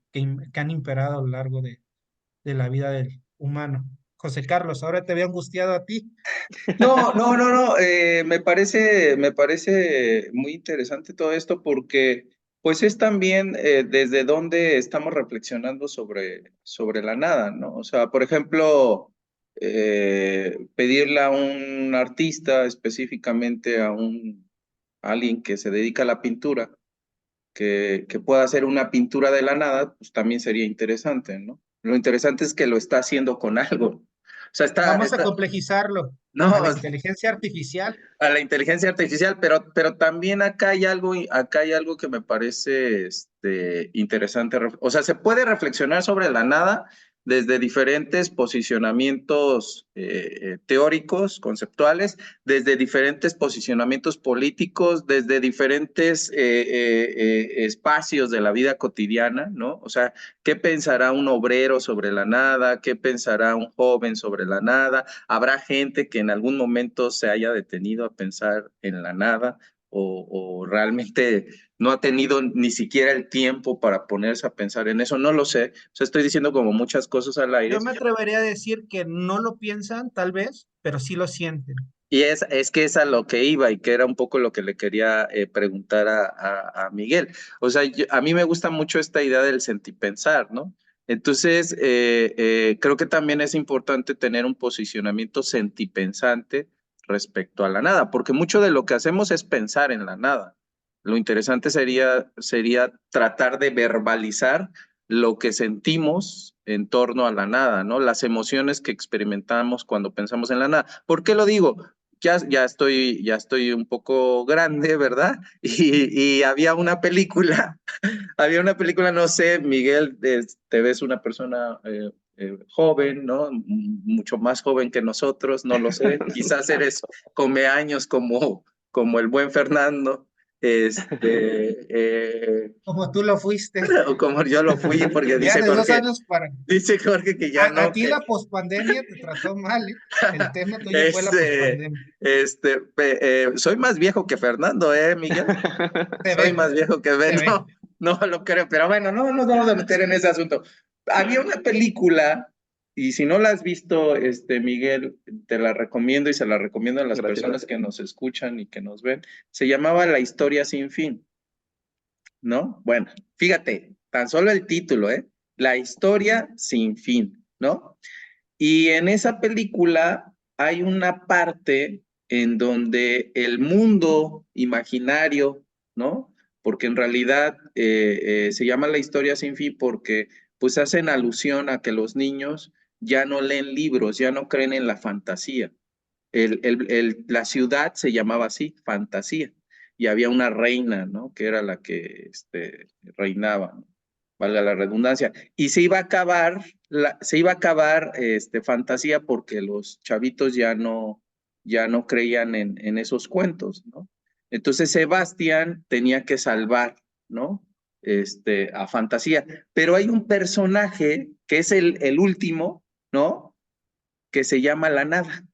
han imperado a lo largo de la vida del humano. José Carlos, ahora te había angustiado a ti. No, no, no, no, me parece muy interesante todo esto porque pues es también desde donde estamos reflexionando sobre la nada, ¿no? O sea, por ejemplo, pedirle a un artista, específicamente a alguien que se dedica a la pintura, que pueda hacer una pintura de la nada, pues también sería interesante, ¿no? Lo interesante es que lo está haciendo con algo. O sea, Vamos a complejizarlo a no, la inteligencia artificial. a la inteligencia artificial, pero también acá hay algo que me parece interesante. O sea, se puede reflexionar sobre la nada desde diferentes posicionamientos teóricos, conceptuales, desde diferentes posicionamientos políticos, desde diferentes espacios de la vida cotidiana, ¿no? O sea, ¿qué pensará un obrero sobre la nada? ¿Qué pensará un joven sobre la nada? Habrá gente que en algún momento se haya detenido a pensar en la nada o realmente no ha tenido ni siquiera el tiempo para ponerse a pensar en eso. No lo sé. O sea, estoy diciendo como muchas cosas al aire. Yo me atrevería a decir que no lo piensan, tal vez, pero sí lo sienten. Y es que es a lo que iba y que era un poco lo que le quería preguntar a Miguel. O sea, a mí me gusta mucho esta idea del sentipensar, ¿no? Entonces, creo que también es importante tener un posicionamiento sentipensante respecto a la nada, porque mucho de lo que hacemos es pensar en la nada. Lo interesante sería tratar de verbalizar lo que sentimos en torno a la nada, ¿no? Las emociones que experimentamos cuando pensamos en la nada. ¿Por qué lo digo? Ya estoy un poco grande, ¿verdad? Y había una película, no sé, Miguel, te ves una persona joven, ¿no? Mucho más joven que nosotros, no lo sé. Quizás eres come años como el buen Fernando, Como tú lo fuiste. o como yo lo fui, porque Ya de 2 años para... dice Jorge que ya A no, ti que la pospandemia te trató mal, ¿eh? El tema tuyo fue la Este, pospandemia. soy más viejo que Fernando, Miguel? Se Soy ve, más viejo que Ben, se ve. no lo creo, pero bueno, no nos vamos a meter en ese asunto. Había una película, y si no la has visto, Miguel, te la recomiendo y se la recomiendo a las Gracias. personas que nos escuchan y que nos ven. Se llamaba La historia sin fin, ¿no? Bueno, fíjate, tan solo el título, ¿eh? La historia sin fin, ¿no? Y en esa película hay una parte en donde el mundo imaginario, ¿no? Porque en realidad se llama La historia sin fin porque pues hacen alusión a que los niños ya no leen libros, ya no creen en la fantasía. La ciudad se llamaba así, fantasía, y había una reina, ¿no? Que era la que reinaba, ¿no? valga la redundancia, y se iba a acabar, fantasía porque los chavitos ya no creían en esos cuentos, ¿no? Entonces Sebastián tenía que salvar, ¿no? A fantasía, pero hay un personaje que es el último, ¿no? Que se llama La Nada.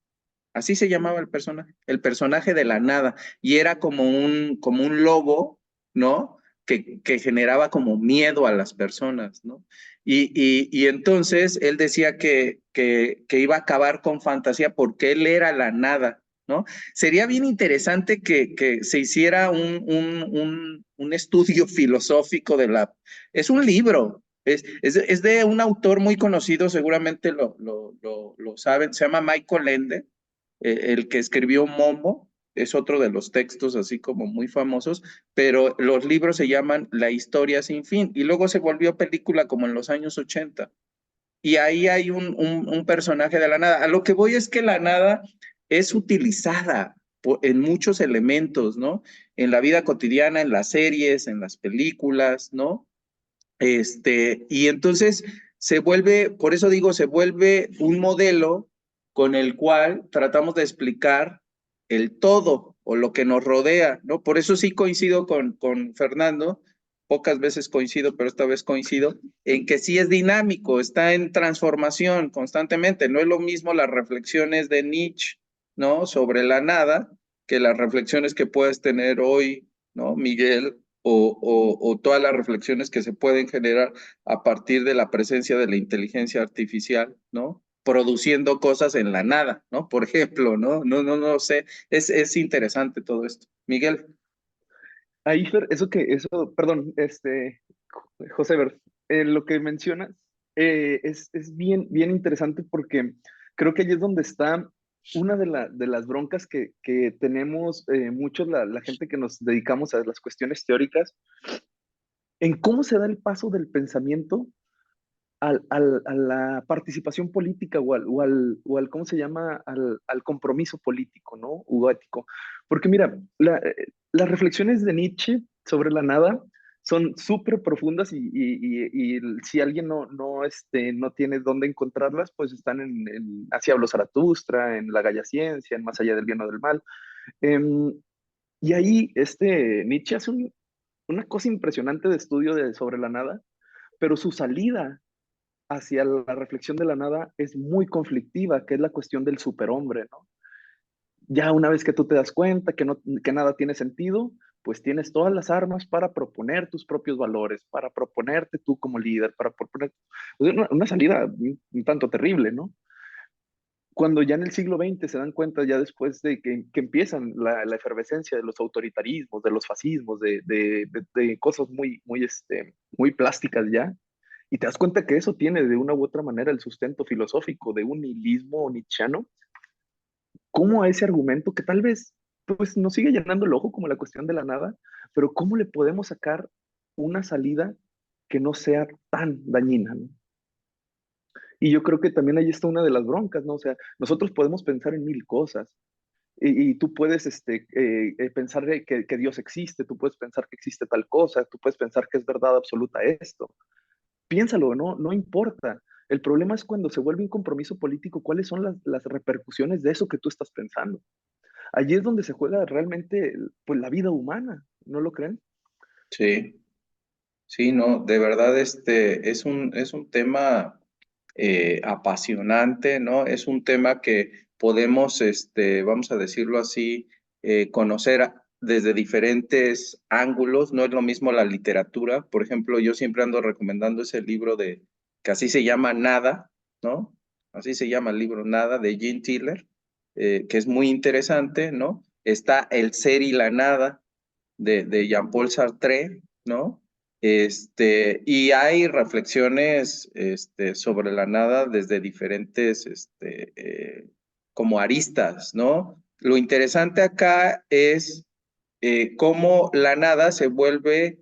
Así se llamaba el personaje de La Nada, y era como un lobo, ¿no? Que generaba como miedo a las personas, ¿no? Y entonces él decía que iba a acabar con fantasía porque él era la nada, ¿no? Sería bien interesante que se hiciera un estudio filosófico de la... Es un libro, es de un autor muy conocido, seguramente lo saben, se llama Michael Ende, el que escribió Momo, es otro de los textos así como muy famosos, pero los libros se llaman La historia sin fin, y luego se volvió película como en los años 80. Y ahí hay un personaje de la nada. A lo que voy es que la nada es utilizada en muchos elementos, ¿no? En la vida cotidiana, en las series, en las películas, ¿no? Y entonces se vuelve, por eso digo, se vuelve un modelo con el cual tratamos de explicar el todo o lo que nos rodea, ¿no? Por eso sí coincido con Fernando, pocas veces coincido, pero esta vez coincido, en que sí es dinámico, está en transformación constantemente. No es lo mismo las reflexiones de Nietzsche, ¿no? Sobre la nada, que las reflexiones que puedes tener hoy, ¿no? Miguel, o todas las reflexiones que se pueden generar a partir de la presencia de la inteligencia artificial, ¿no? Produciendo cosas en la nada, ¿no? Por ejemplo, ¿no? No sé, es interesante todo esto. Miguel. Ahí, Fer, perdón, José Ver, lo que mencionas es bien interesante porque creo que ahí es donde está una de las broncas que tenemos muchos, la gente que nos dedicamos a las cuestiones teóricas, en cómo se da el paso del pensamiento a la participación política ¿cómo se llama? Al compromiso político, ¿no? U ético. Porque mira, las reflexiones de Nietzsche sobre la nada son súper profundas y si alguien no tiene dónde encontrarlas, pues están Así habló Zaratustra, en La Gaya Ciencia, en Más allá del bien o del mal. Em, y ahí Nietzsche hace una cosa impresionante de estudio sobre la nada, pero su salida hacia la reflexión de la nada es muy conflictiva, que es la cuestión del superhombre, ¿no? Ya una vez que tú te das cuenta que nada tiene sentido, pues tienes todas las armas para proponer tus propios valores, para proponerte tú como líder, para proponer una salida un tanto terrible, ¿no? Cuando ya en el siglo XX se dan cuenta, ya después de que empiezan la efervescencia de los autoritarismos, de los fascismos, de cosas muy plásticas ya, y te das cuenta que eso tiene de una u otra manera el sustento filosófico de un nihilismo nietzscheano, ¿cómo a ese argumento que tal vez pues nos sigue llenando el ojo como la cuestión de la nada, pero cómo le podemos sacar una salida que no sea tan dañina, ¿no? Y yo creo que también ahí está una de las broncas, ¿no? O sea, nosotros podemos pensar en mil cosas, y tú puedes pensar que Dios existe, tú puedes pensar que existe tal cosa, tú puedes pensar que es verdad absoluta esto. Piénsalo, no importa. El problema es cuando se vuelve un compromiso político, ¿cuáles son las repercusiones de eso que tú estás pensando? Allí es donde se juega realmente pues, la vida humana, ¿no lo creen? Sí, sí, no, de verdad es un tema apasionante, ¿no? Es un tema que podemos, vamos a decirlo así, conocer desde diferentes ángulos. No es lo mismo la literatura. Por ejemplo, yo siempre ando recomendando ese libro que así se llama Nada, ¿no? Así se llama el libro Nada de Jean Tiller, que es muy interesante, ¿no? Está El ser y la nada de Jean-Paul Sartre, ¿no? Y hay reflexiones sobre la nada desde diferentes como aristas, ¿no? Lo interesante acá es cómo la nada se vuelve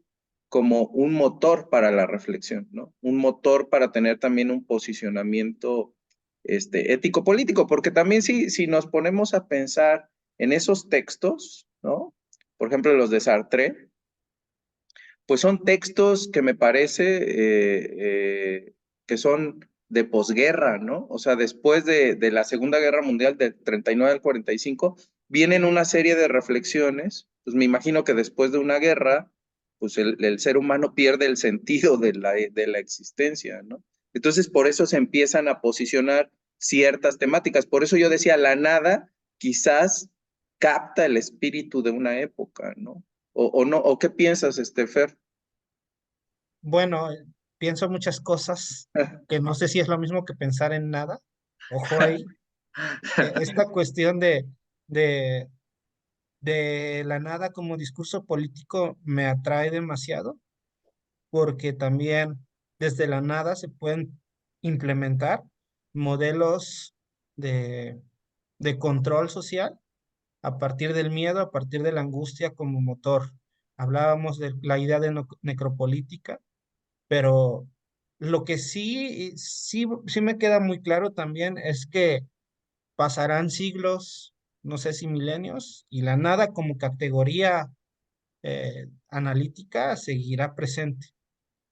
como un motor para la reflexión, ¿no? Un motor para tener también un posicionamiento ético-político, porque también si nos ponemos a pensar en esos textos, ¿no? Por ejemplo, los de Sartre, pues son textos que me parece que son de posguerra, ¿no? O sea, después de la Segunda Guerra Mundial, del 39 al 45, vienen una serie de reflexiones. Pues me imagino que después de una guerra, pues el ser humano pierde el sentido de la existencia, ¿no? Entonces, por eso se empiezan a posicionar ciertas temáticas. Por eso yo decía, la nada quizás capta el espíritu de una época, ¿no? O no, ¿o qué piensas, Fer? Bueno, pienso muchas cosas que no sé si es lo mismo que pensar en nada. Ojo ahí. Esta cuestión de, de la nada como discurso político me atrae demasiado porque también desde la nada se pueden implementar modelos de, de control social a partir del miedo, a partir de la angustia como motor. Hablábamos de la idea de necropolítica, pero lo que sí me queda muy claro también es que pasarán siglos, no sé si milenios, y la nada como categoría analítica seguirá presente.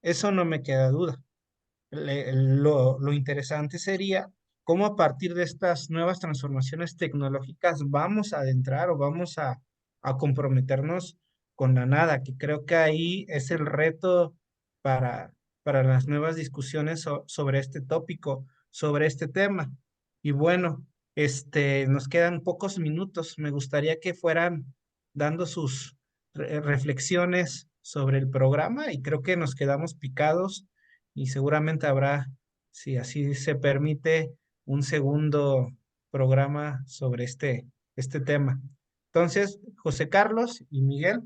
Eso no me queda duda. Lo interesante sería cómo a partir de estas nuevas transformaciones tecnológicas vamos a adentrar o vamos a comprometernos con la nada, que creo que ahí es el reto para, para las nuevas discusiones sobre este tópico, sobre este tema. Y bueno, nos quedan pocos minutos. Me gustaría que fueran dando sus reflexiones sobre el programa y creo que nos quedamos picados y seguramente habrá, si así se permite, un segundo programa sobre este tema. Entonces, José Carlos y Miguel,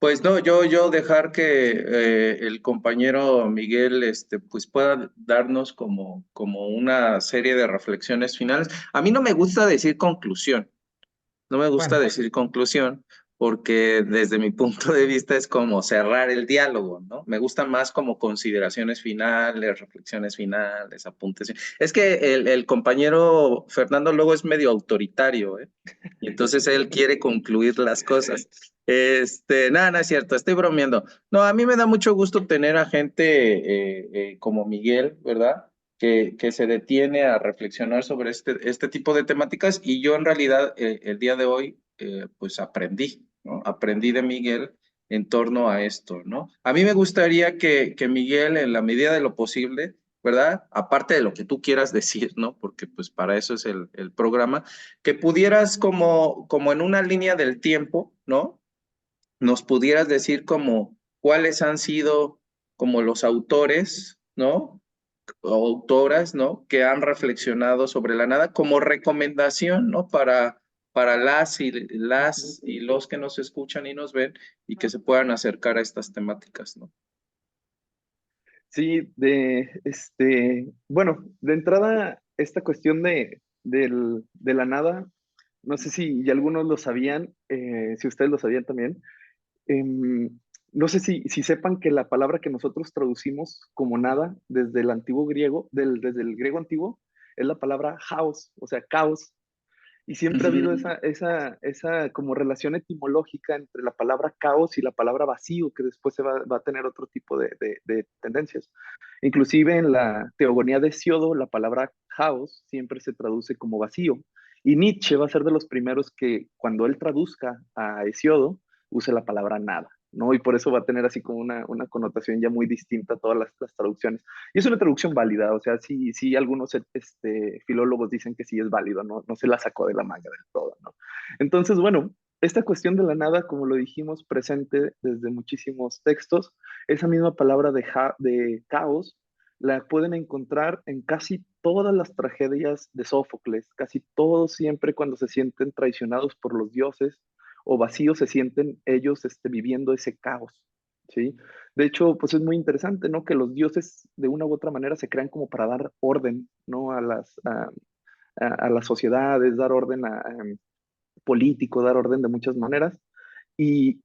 Pues no, yo dejar que el compañero Miguel pues pueda darnos como una serie de reflexiones finales. A mí no me gusta decir conclusión. No me gusta bueno, decir conclusión porque desde mi punto de vista es como cerrar el diálogo, ¿no? Me gustan más como consideraciones finales, reflexiones finales, apuntes. Es que el compañero Fernando luego es medio autoritario, ¿eh? Y entonces él quiere concluir las cosas. Nada, no es cierto, estoy bromeando. No, a mí me da mucho gusto tener a gente como Miguel, ¿verdad? Que se detiene a reflexionar sobre este tipo de temáticas y yo en realidad el día de hoy pues aprendí, ¿no? Aprendí de Miguel en torno a esto, ¿no? A mí me gustaría que Miguel en la medida de lo posible, ¿verdad? Aparte de lo que tú quieras decir, ¿no? Porque pues para eso es el programa, que pudieras como en una línea del tiempo, ¿no? Nos pudieras decir como cuáles han sido como los autores, ¿no? O autoras, ¿no? Que han reflexionado sobre la nada como recomendación, ¿no? Para las y los que nos escuchan y nos ven y que se puedan acercar a estas temáticas, ¿no? Sí, bueno, de entrada, esta cuestión de la nada, no sé si ya algunos lo sabían, si ustedes lo sabían también, no sé si sepan que la palabra que nosotros traducimos como nada desde el antiguo griego, desde el griego antiguo, es la palabra caos, o sea, caos. Y siempre ha habido Ujú. esa como relación etimológica entre la palabra caos y la palabra vacío, que después va a tener otro tipo de tendencias. Inclusive en la teogonía de Hesiodo, la palabra caos siempre se traduce como vacío. Y Nietzsche va a ser de los primeros que cuando él traduzca a Hesiodo, use la palabra nada, ¿no? Y por eso va a tener así como una connotación ya muy distinta a todas las traducciones. Y es una traducción válida, o sea, sí algunos filólogos dicen que sí es válido, no se la sacó de la manga del todo, ¿no? Entonces, bueno, esta cuestión de la nada, como lo dijimos, presente desde muchísimos textos, esa misma palabra de caos la pueden encontrar en casi todas las tragedias de Sófocles, casi todos siempre cuando se sienten traicionados por los dioses o vacíos se sienten ellos viviendo ese caos, ¿sí? De hecho, pues es muy interesante, ¿no? Que los dioses de una u otra manera se crean como para dar orden, ¿no? A las sociedades, dar orden político, dar orden de muchas maneras. Y,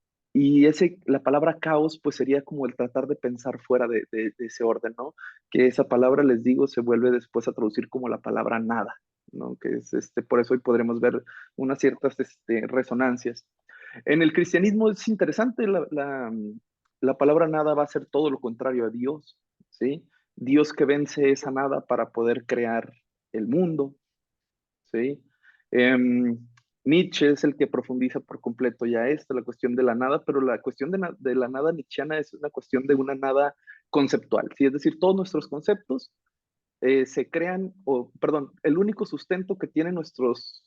la palabra caos, pues sería como el tratar de pensar fuera de ese orden, ¿no? Que esa palabra, les digo, se vuelve después a traducir como la palabra nada, ¿no? Que es, por eso hoy podremos ver unas ciertas resonancias. En el cristianismo es interesante la palabra nada va a ser todo lo contrario a Dios, ¿sí? Dios que vence esa nada para poder crear el mundo, ¿sí? Em, Nietzsche es el que profundiza por completo ya esto, la cuestión de la nada, pero la cuestión de la nada nietzscheana es una cuestión de una nada conceptual, ¿sí? Es decir, todos nuestros conceptos se crean, o perdón, el único sustento que tienen nuestros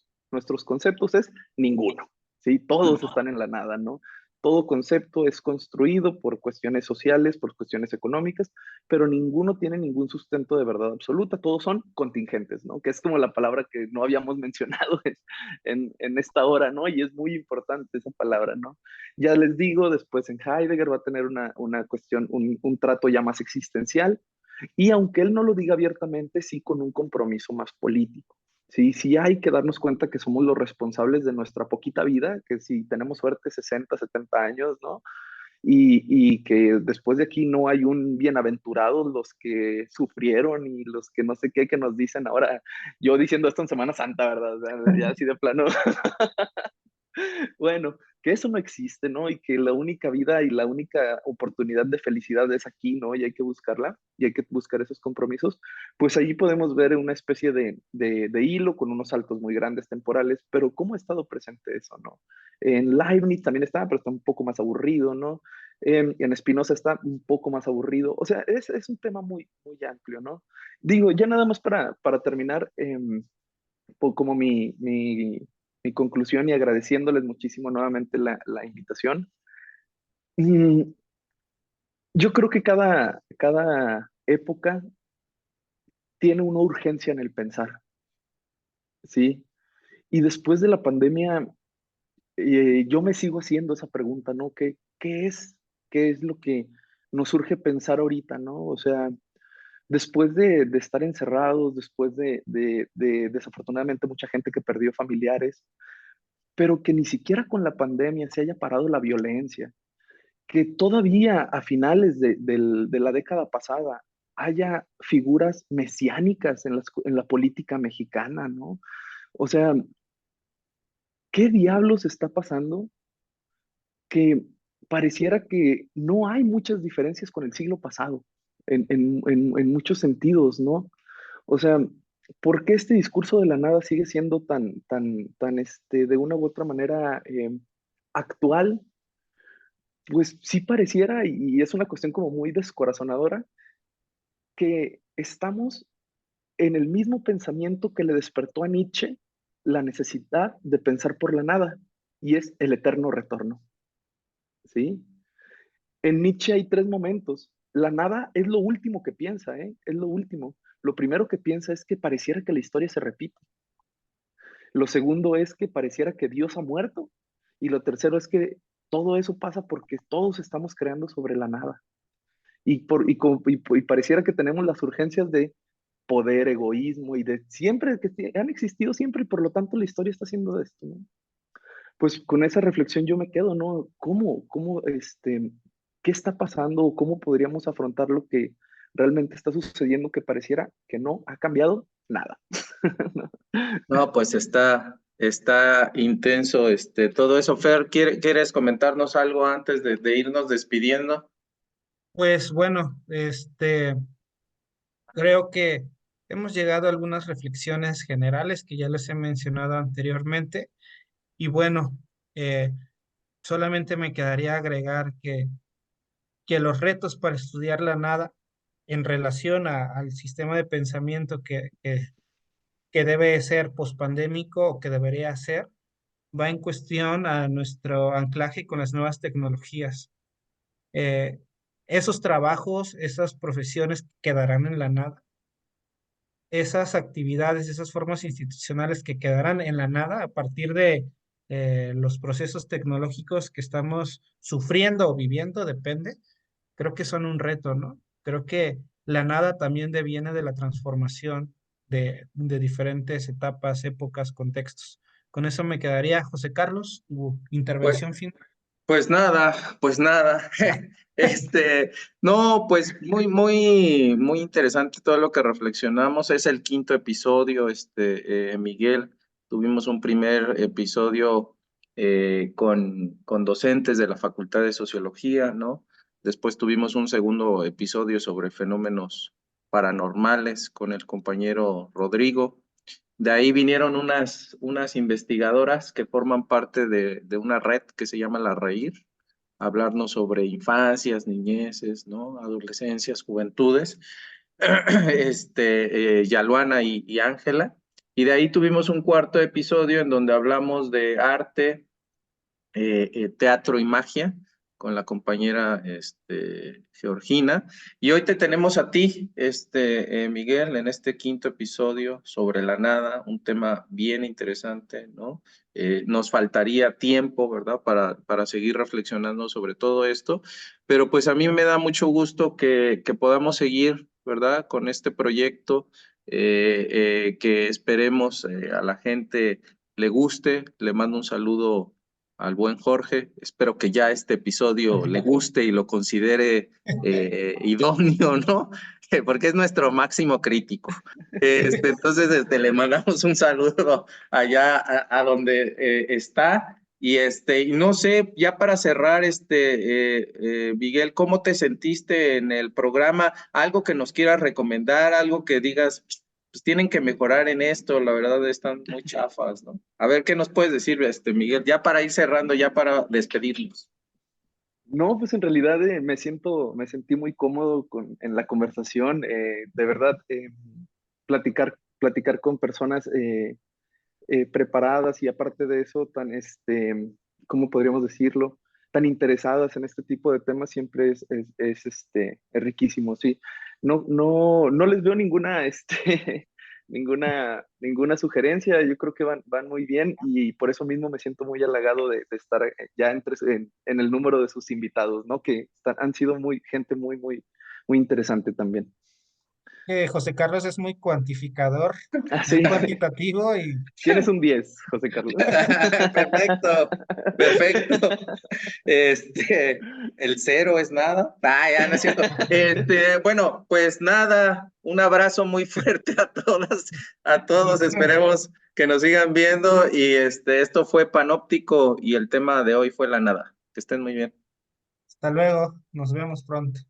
conceptos es ninguno, ¿sí? Todos están en la nada, ¿no? Todo concepto es construido por cuestiones sociales, por cuestiones económicas, pero ninguno tiene ningún sustento de verdad absoluta, todos son contingentes, ¿no? Que es como la palabra que no habíamos mencionado en esta hora, ¿no? Y es muy importante esa palabra, ¿no? Ya les digo, después en Heidegger va a tener una cuestión, un trato ya más existencial, y aunque él no lo diga abiertamente, sí con un compromiso más político. Sí, sí hay que darnos cuenta que somos los responsables de nuestra poquita vida, que si tenemos suerte 60, 70 años, ¿no? Y que después de aquí no hay un bienaventurados los que sufrieron y los que no sé qué que nos dicen ahora, yo diciendo esto en Semana Santa, ¿verdad? O sea, ya así de plano, bueno, que eso no existe, ¿no? Y que la única vida y la única oportunidad de felicidad es aquí, ¿no? Y hay que buscarla y hay que buscar esos compromisos. Pues allí podemos ver una especie de hilo con unos saltos muy grandes temporales, pero ¿cómo ha estado presente eso, no? En Leibniz también está, pero está un poco más aburrido, ¿no? En Spinoza está un poco más aburrido. O sea, es un tema muy, muy amplio, ¿no? Digo, ya nada más para terminar, como mi conclusión y agradeciéndoles muchísimo nuevamente la invitación. Mm, yo creo que cada época tiene una urgencia en el pensar, ¿sí? Y después de la pandemia, yo me sigo haciendo esa pregunta, ¿no? ¿Qué es lo que nos urge pensar ahorita, ¿no? O sea, después de estar encerrados, después de desafortunadamente mucha gente que perdió familiares, pero que ni siquiera con la pandemia se haya parado la violencia, que todavía a finales de la década pasada haya figuras mesiánicas en la política mexicana, ¿no? O sea, ¿qué diablos está pasando? Que pareciera que no hay muchas diferencias con el siglo pasado, en muchos sentidos, ¿no? O sea, ¿por qué este discurso de la nada sigue siendo de una u otra manera actual? Pues sí pareciera, y es una cuestión como muy descorazonadora, que estamos en el mismo pensamiento que le despertó a Nietzsche la necesidad de pensar por la nada, y es el eterno retorno, ¿sí? En Nietzsche hay tres momentos. La nada es lo último que piensa, ¿eh? Es lo último. Lo primero que piensa es que pareciera que la historia se repite. Lo segundo es que pareciera que Dios ha muerto. Y lo tercero es que todo eso pasa porque todos estamos creando sobre la nada. Y pareciera que tenemos las urgencias de poder, egoísmo y de siempre, que han existido siempre y por lo tanto la historia está haciendo de esto, ¿no? Pues con esa reflexión yo me quedo, ¿no? ¿Qué está pasando? ¿Cómo podríamos afrontar lo que realmente está sucediendo que pareciera que no ha cambiado nada? No, pues está intenso todo eso. Fer, ¿quieres comentarnos algo antes de irnos despidiendo? Pues bueno, creo que hemos llegado a algunas reflexiones generales que ya les he mencionado anteriormente. Y bueno, eh, solamente me quedaría agregar que los retos para estudiar la nada en relación al sistema de pensamiento que debe ser pospandémico o que debería ser, va en cuestión a nuestro anclaje con las nuevas tecnologías. Eh, Esos trabajos, esas profesiones quedarán en la nada, esas actividades, esas formas institucionales que quedarán en la nada a partir de los procesos tecnológicos que estamos sufriendo o viviendo, depende. Creo que son un reto, ¿no? Creo que la nada también deviene de la transformación de diferentes etapas, épocas, contextos. Con eso me quedaría, José Carlos, tu Pues, intervención final. pues nada. No, pues muy interesante todo lo que reflexionamos. Es el quinto episodio, Miguel. Tuvimos un primer episodio con docentes de la Facultad de Sociología, ¿no? Después tuvimos un segundo episodio sobre fenómenos paranormales con el compañero Rodrigo. De ahí vinieron unas investigadoras que forman parte de una red que se llama La Reír, a hablarnos sobre infancias, niñeces, ¿no? Adolescencias, juventudes, Yaluana y Ángela. Y de ahí tuvimos un cuarto episodio en donde hablamos de arte, teatro y magia con la compañera Georgina. Y hoy te tenemos a ti, Miguel, en este quinto episodio sobre la nada, un tema bien interesante, ¿no? Nos faltaría tiempo, ¿verdad?, para seguir reflexionando sobre todo esto, pero pues a mí me da mucho gusto que podamos seguir, ¿verdad?, con este proyecto, que esperemos a la gente le guste. Le mando un saludo al buen Jorge. Espero que ya este episodio le guste y lo considere idóneo, ¿no? Porque es nuestro máximo crítico. Entonces, le mandamos un saludo allá a donde está. Y no sé, ya para cerrar, Miguel, ¿cómo te sentiste en el programa? ¿Algo que nos quieras recomendar? ¿Algo que digas, pues tienen que mejorar en esto? La verdad están muy chafas, ¿no? A ver, ¿qué nos puedes decir, Miguel? Ya para ir cerrando, ya para despedirnos. No, pues en realidad me sentí muy cómodo en la conversación. De verdad, platicar con personas preparadas y aparte de eso, ¿cómo podríamos decirlo? Tan interesadas en este tipo de temas siempre es riquísimo, sí. No les veo ninguna, ninguna sugerencia. Yo creo que van muy bien y por eso mismo me siento muy halagado de estar ya en el número de sus invitados, ¿no? Que han sido gente muy interesante también. José Carlos es muy cuantificador, muy Así, cuantitativo y tienes un 10, José Carlos. Perfecto, perfecto. El cero es nada. Ah, ya, no es cierto. Bueno, pues nada, un abrazo muy fuerte a todas, a todos. listo. Esperemos que nos sigan viendo. Y esto fue Panóptico y el tema de hoy fue la nada. Que estén muy bien. Hasta luego, nos vemos pronto.